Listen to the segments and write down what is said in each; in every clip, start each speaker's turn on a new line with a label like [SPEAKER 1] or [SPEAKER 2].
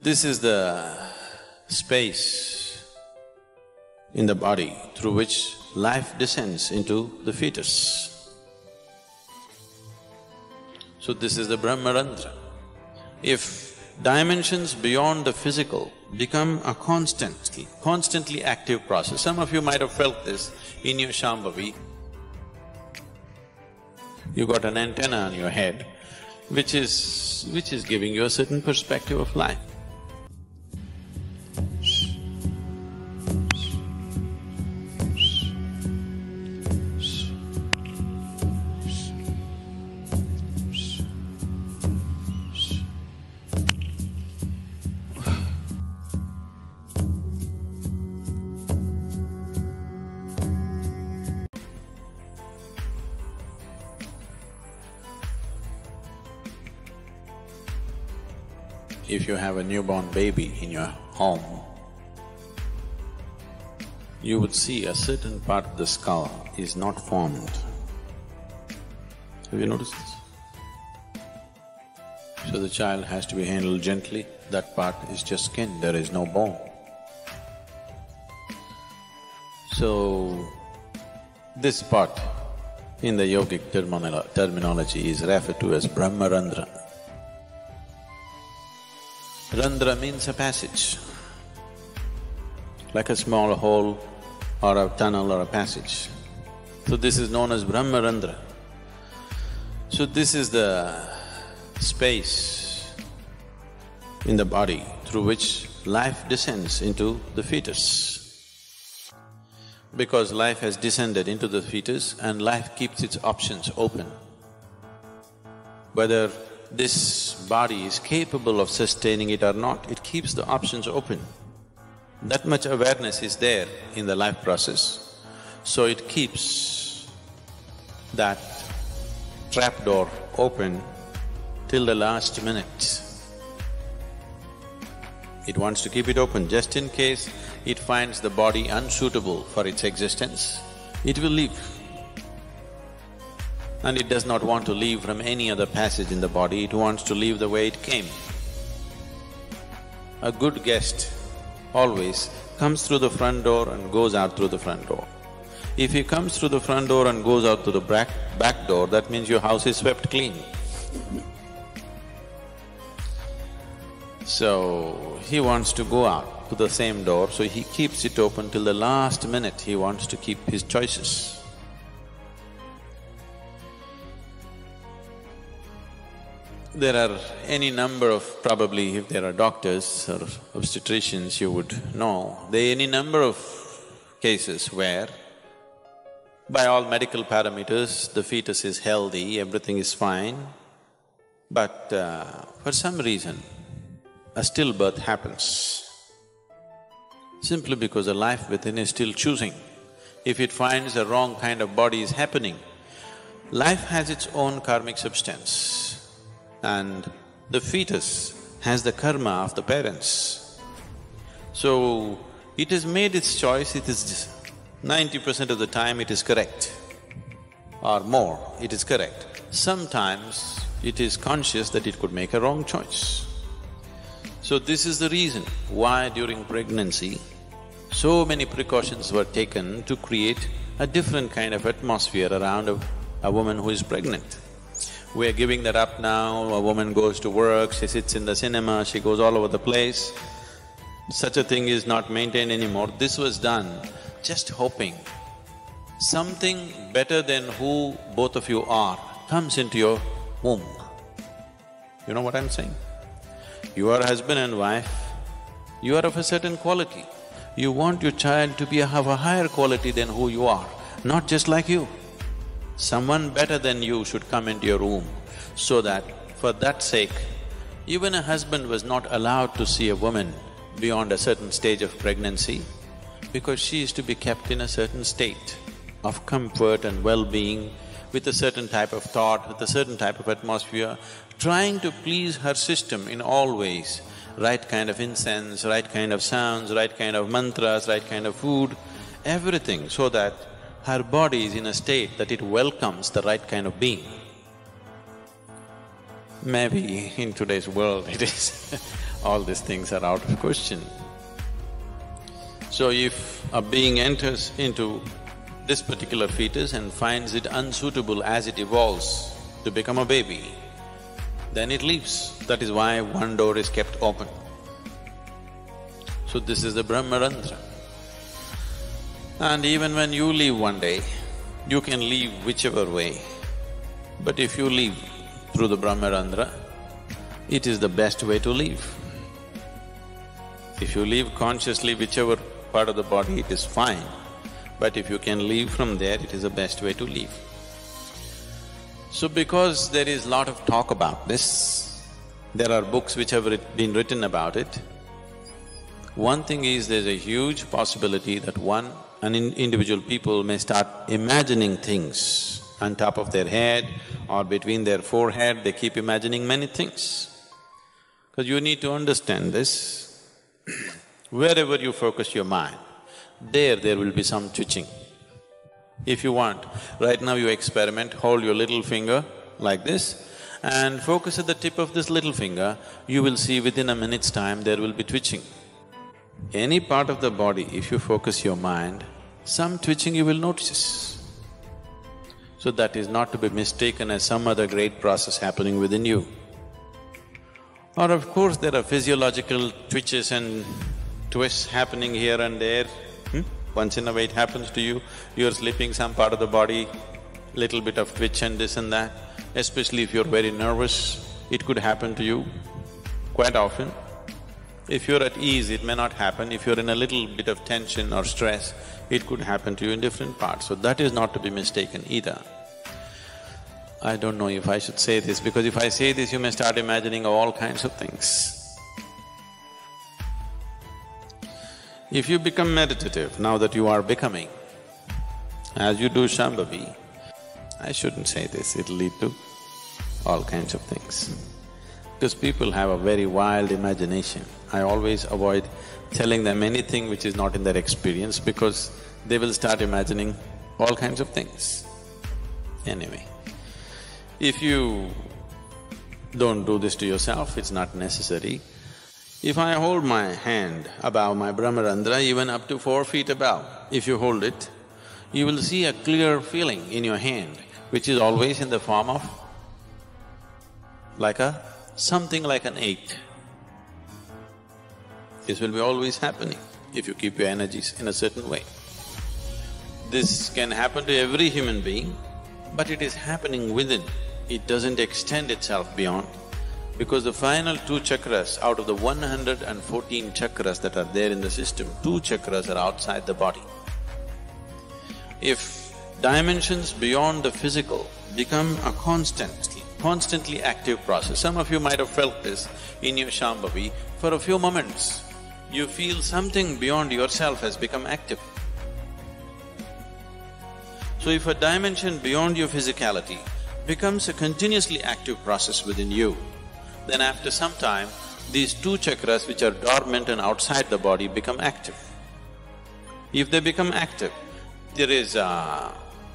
[SPEAKER 1] This is the space in the body through which life descends into the fetus. So this is the Brahmarandra. If dimensions beyond the physical become a constantly active process, some of you might have felt this in your Shambhavi. You got an antenna on your head which is giving you a certain perspective of life. If you have a newborn baby in your home, you would see a certain part of the skull is not formed. Have you noticed this? So the child has to be handled gently, that part is just skin, there is no bone. So, this part in the yogic terminology is referred to as Brahmarandra. Randra means a passage, like a small hole or a tunnel or a passage. So this is known as Brahmarandra. So this is the space in the body through which life descends into the fetus. Because life has descended into the fetus and life keeps its options open. Whether this body is capable of sustaining it or not, it keeps the options open. That much awareness is there in the life process, so it keeps that trapdoor open till the last minute. It wants to keep it open just in case it finds the body unsuitable for its existence, it will leave. And it does not want to leave from any other passage in the body, it wants to leave the way it came. A good guest always comes through the front door and goes out through the front door. If he comes through the front door and goes out through the back door, that means your house is swept clean. So, he wants to go out to the same door, so he keeps it open till the last minute, he wants to keep his choices. There are any number of… probably if there are doctors or obstetricians, you would know, there are any number of cases where by all medical parameters, the fetus is healthy, everything is fine, but for some reason, a stillbirth happens. Simply because the life within is still choosing. If it finds the wrong kind of body is happening, life has its own karmic substance. And the fetus has the karma of the parents. So, it has made its choice, it is 90% of the time it is correct, or more, it is correct. Sometimes it is conscious that it could make a wrong choice. So this is the reason why during pregnancy, so many precautions were taken to create a different kind of atmosphere around a woman who is pregnant. We're giving that up now, a woman goes to work, she sits in the cinema, she goes all over the place. Such a thing is not maintained anymore. This was done just hoping something better than who both of you are comes into your womb. You know what I'm saying? You are husband and wife, you are of a certain quality. You want your child to have a higher quality than who you are, not just like you. Someone better than you should come into your womb, so that for that sake, even a husband was not allowed to see a woman beyond a certain stage of pregnancy, because she is to be kept in a certain state of comfort and well-being, with a certain type of thought, with a certain type of atmosphere, trying to please her system in all ways, right kind of incense, right kind of sounds, right kind of mantras, right kind of food, everything, so that her body is in a state that it welcomes the right kind of being. Maybe in today's world it is all these things are out of question. So if a being enters into this particular fetus and finds it unsuitable as it evolves to become a baby, then it leaves. That is why one door is kept open. So this is the Brahmarandra. And even when you leave one day, you can leave whichever way. But if you leave through the Brahmarandra, it is the best way to leave. If you leave consciously whichever part of the body, it is fine. But if you can leave from there, it is the best way to leave. So because there is lot of talk about this, there are books which have been written about it, one thing is there's a huge possibility that individual people may start imagining things on top of their head or between their forehead, they keep imagining many things. Because you need to understand this, wherever you focus your mind, there will be some twitching. If you want, right now you experiment, hold your little finger like this and focus at the tip of this little finger, you will see within a minute's time there will be twitching. Any part of the body, if you focus your mind, some twitching you will notice. So that is not to be mistaken as some other great process happening within you. Or of course, there are physiological twitches and twists happening here and there. Once in a way it happens to you, you're sleeping, some part of the body, little bit of twitch and this and that. Especially if you're very nervous, it could happen to you quite often. If you're at ease, it may not happen. If you're in a little bit of tension or stress, it could happen to you in different parts. So that is not to be mistaken either. I don't know if I should say this, because if I say this, you may start imagining all kinds of things. If you become meditative, now that you are becoming, as you do Shambhavi, I shouldn't say this, it'll lead to all kinds of things. Because people have a very wild imagination. I always avoid telling them anything which is not in their experience because they will start imagining all kinds of things. Anyway, if you don't do this to yourself, it's not necessary. If I hold my hand above my Brahmarandra, even up to 4 feet above, if you hold it, you will see a clear feeling in your hand, which is always in the form of something like an ache. This will be always happening if you keep your energies in a certain way. This can happen to every human being, but it is happening within. It doesn't extend itself beyond, because the final 2 chakras out of the 114 chakras that are there in the system, 2 chakras are outside the body. If dimensions beyond the physical become a constantly active process, some of you might have felt this in your Shambhavi, for a few moments, you feel something beyond yourself has become active. So if a dimension beyond your physicality becomes a continuously active process within you, then after some time, these 2 chakras which are dormant and outside the body become active. If they become active, there is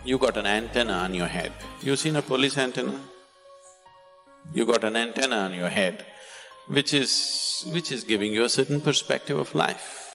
[SPEAKER 1] you got an antenna on your head. You seen a police antenna? You got an antenna on your head, which is giving you a certain perspective of life.